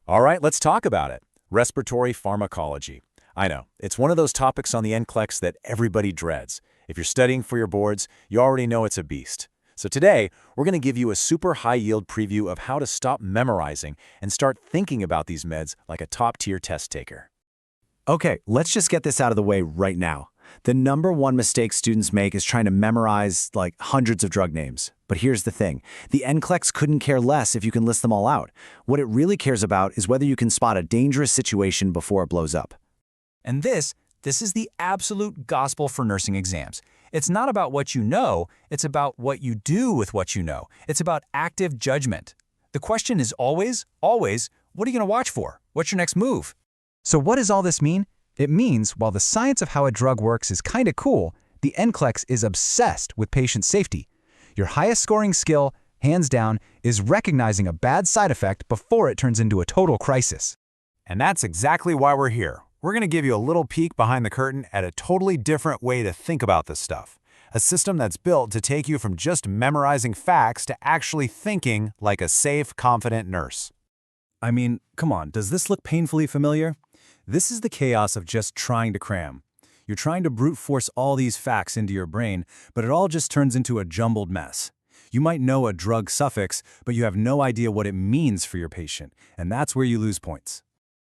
All right, let's talk about it. Respiratory pharmacology. I know, it's one of those topics on the NCLEX that everybody dreads. If you're studying for your boards, you already know it's a beast. So today, we're going to give you a super high-yield preview of how to stop memorizing and start thinking about these meds like a top-tier test taker. Okay, let's just get this out of the way right now. The #1 mistake students make is trying to memorize like hundreds of drug names. But here's the thing. The NCLEX couldn't care less if you can list them all out. What it really cares about is whether you can spot a dangerous situation before it blows up. And this is the absolute gospel for nursing exams. It's not about what you know, it's about what you do with what you know. It's about active judgment. The question is always, what are you going to watch for? What's your next move? So what does all this mean? It means while the science of how a drug works is kind of cool, the NCLEX is obsessed with patient safety. Your highest scoring skill, hands down, is recognizing a bad side effect before it turns into a total crisis. And that's exactly why we're here. We're going to give you a little peek behind the curtain at a totally different way to think about this stuff. A system that's built to take you from just memorizing facts to actually thinking like a safe, confident nurse. I mean, come on, does this look painfully familiar? This is the chaos of just trying to cram. You're trying to brute force all these facts into your brain, but it all just turns into a jumbled mess. You might know a drug suffix, but you have no idea what it means for your patient, and that's where you lose points.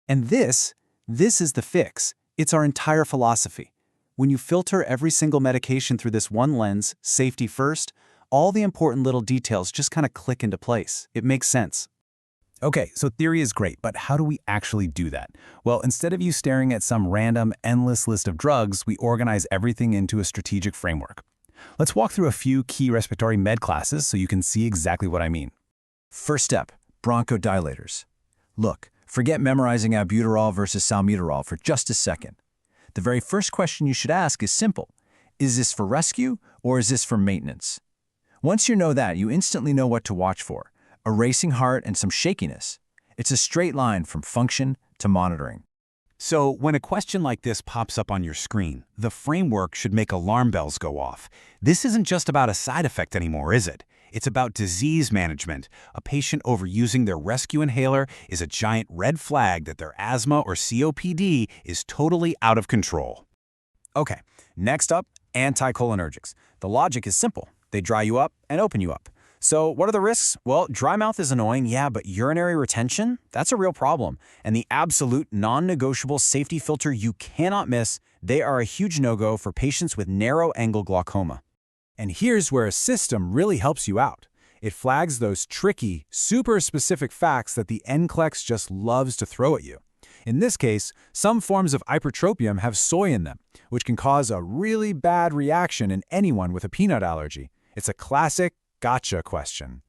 And this is the fix. It's our entire philosophy. When you filter every single medication through this one lens, safety first, all the important little details just kind of click into place. It makes sense. Okay, so theory is great, but how do we actually do that? Well, instead of you staring at some random, endless list of drugs, we organize everything into a strategic framework. Let's walk through a few key respiratory med classes so you can see exactly what I mean. First step, bronchodilators. Look, forget memorizing albuterol versus salmeterol for just a second. The very first question you should ask is simple. Is this for rescue or is this for maintenance? Once you know that, you instantly know what to watch for. A racing heart and some shakiness. It's a straight line from function to monitoring. So when a question like this pops up on your screen, the framework should make alarm bells go off. This isn't just about a side effect anymore, is it? It's about disease management. A patient overusing their rescue inhaler is a giant red flag that their asthma or COPD is totally out of control. Okay, next up, anticholinergics. The logic is simple. They dry you up and open you up. So what are the risks? Well, dry mouth is annoying, yeah, but urinary retention? That's a real problem. And the absolute non-negotiable safety filter you cannot miss, they are a huge no-go for patients with narrow-angle glaucoma. And here's where a system really helps you out. It flags those tricky, super specific facts that the NCLEX just loves to throw at you. In this case, some forms of ipratropium have soy in them, which can cause a really bad reaction in anyone with a peanut allergy. It's a classic gotcha question.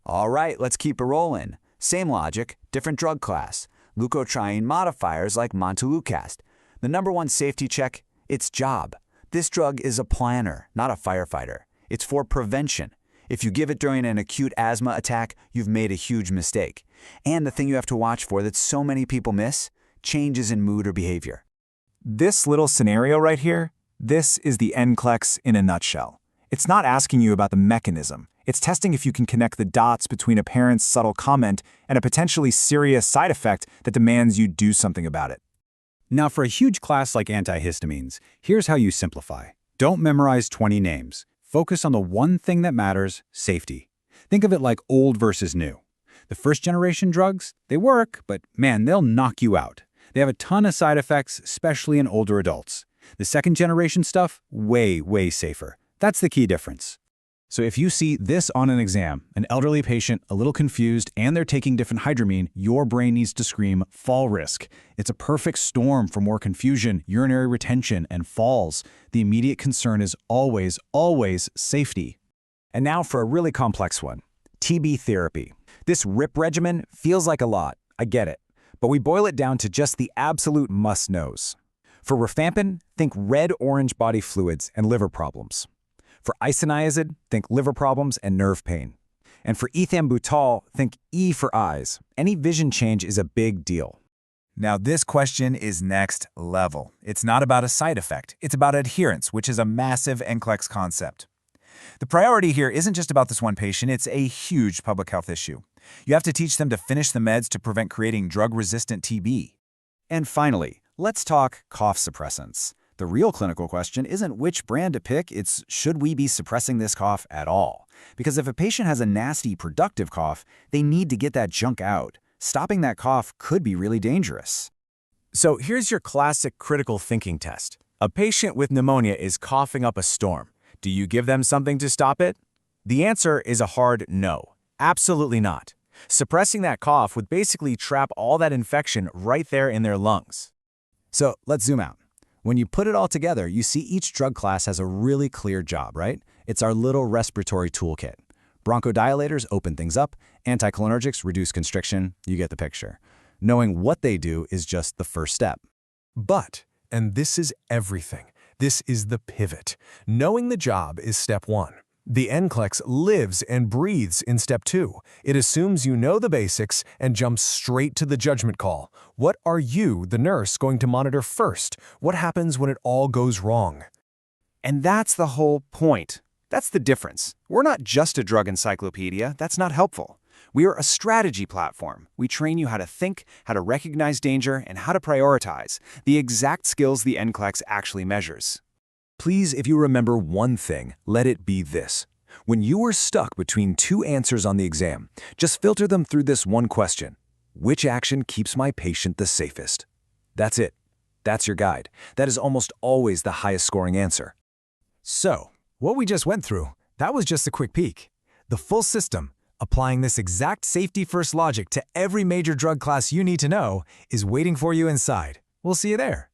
All right, let's keep it rolling. Same logic, different drug class. Leukotriene modifiers like Montelukast. The #1 safety check, its job. This drug is a planner, not a firefighter. It's for prevention. If you give it during an acute asthma attack, you've made a huge mistake. And the thing you have to watch for that so many people miss, changes in mood or behavior. This little scenario right here, this is the NCLEX in a nutshell. It's not asking you about the mechanism. It's testing if you can connect the dots between a parent's subtle comment and a potentially serious side effect that demands you do something about it. Now, for a huge class like antihistamines, here's how you simplify. Don't memorize 20 names. Focus on the one thing that matters, safety. Think of it like old versus new. The first-generation drugs, they work, but man, they'll knock you out. They have a ton of side effects, especially in older adults. The second-generation stuff, way safer. That's the key difference. So if you see this on an exam, an elderly patient, a little confused, and they're taking diphenhydramine, your brain needs to scream, fall risk. It's a perfect storm for more confusion, urinary retention, and falls. The immediate concern is always safety. And now for a really complex one, TB therapy. This RIP regimen feels like a lot, I get it, but we boil it down to just the absolute must-knows. For Rifampin, think red-orange body fluids and liver problems. For Isoniazid, think liver problems and nerve pain. And for Ethambutol, think E for eyes. Any vision change is a big deal. Now this question is next level. It's not about a side effect. It's about adherence, which is a massive NCLEX concept. The priority here isn't just about this one patient, it's a huge public health issue. You have to teach them to finish the meds to prevent creating drug-resistant TB. And finally, let's talk cough suppressants. The real clinical question isn't which brand to pick, it's should we be suppressing this cough at all? Because if a patient has a nasty, productive cough, they need to get that junk out. Stopping that cough could be really dangerous. So here's your classic critical thinking test. A patient with pneumonia is coughing up a storm. Do you give them something to stop it? The answer is a hard no. Absolutely not. Suppressing that cough would basically trap all that infection right there in their lungs. So let's zoom out. When you put it all together, you see each drug class has a really clear job, right? It's our little respiratory toolkit. Bronchodilators open things up, anticholinergics reduce constriction, you get the picture. Knowing what they do is just the first step. But, and this is everything, this is the pivot. Knowing the job is step 1. The NCLEX lives and breathes in step 2. It assumes you know the basics and jumps straight to the judgment call. What are you, the nurse, going to monitor first? What happens when it all goes wrong? And that's the whole point. That's the difference. We're not just a drug encyclopedia. That's not helpful. We are a strategy platform. We train you how to think, how to recognize danger, and how to prioritize, the exact skills the NCLEX actually measures. Please, if you remember one thing, let it be this. When you are stuck between two answers on the exam, just filter them through this one question. Which action keeps my patient the safest? That's it. That's your guide. That is almost always the highest scoring answer. So, what we just went through, that was just a quick peek. The full system, applying this exact safety-first logic to every major drug class you need to know, is waiting for you inside. We'll see you there.